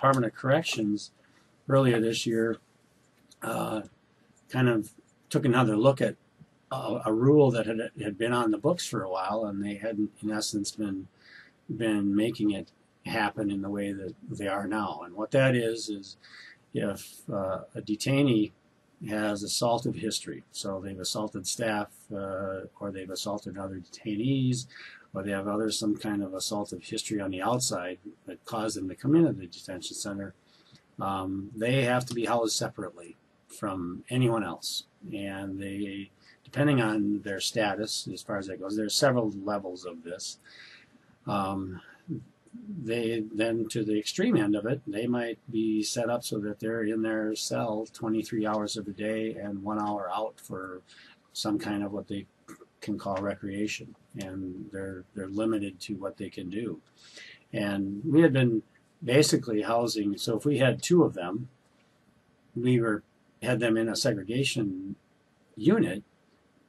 Department of Corrections earlier this year kind of took another look at a rule that had been on the books for a while, and they hadn't, in essence, been making it happen in the way that they are now. And what that is if a detainee has assaultive history, so they've assaulted staff, or they've assaulted other detainees, or they have some kind of assaultive history on the outside that caused them to come into the detention center, they have to be housed separately from anyone else. And they, depending on their status, as far as that goes, there's several levels of this. They then, to the extreme end of it, they might be set up so that they're in their cell 23 hours of the day and 1 hour out for some kind of what they can call recreation, and they're limited to what they can do. And we had been basically housing, so if we had 2 of them, we had them in a segregation unit,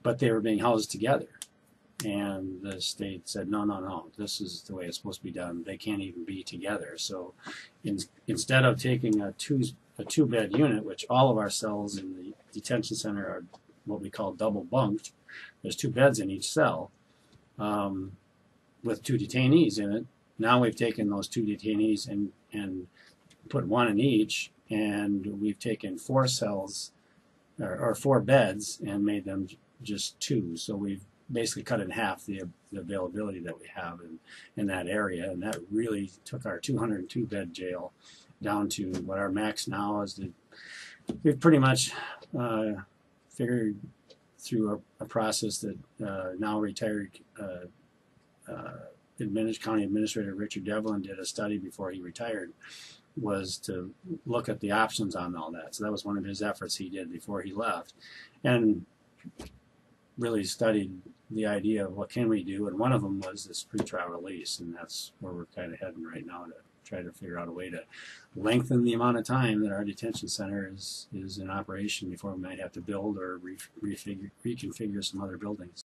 but they were being housed together. And the state said, no, this is the way it's supposed to be done. They can't even be together. So instead of taking a 2-bed unit, which all of our cells in the detention center are what we call double bunked, there's 2 beds in each cell with 2 detainees in it. Now we've taken those 2 detainees and put 1 in each, and we've taken 4 cells or 4 beds and made them just 2. So we've basically cut in half the availability that we have in that area, and that really took our 202-bed jail down to what our max now is. We've pretty much figured through a process that now retired County Administrator Richard Devlin did a study before he retired, was to look at the options on all that. So that was one of his efforts he did before he left, and really studied the idea of what can we do, and one of them was this pretrial release, and that's where we're kind of heading right now, to try to figure out a way to lengthen the amount of time that our detention center is in operation before we might have to build or reconfigure some other buildings.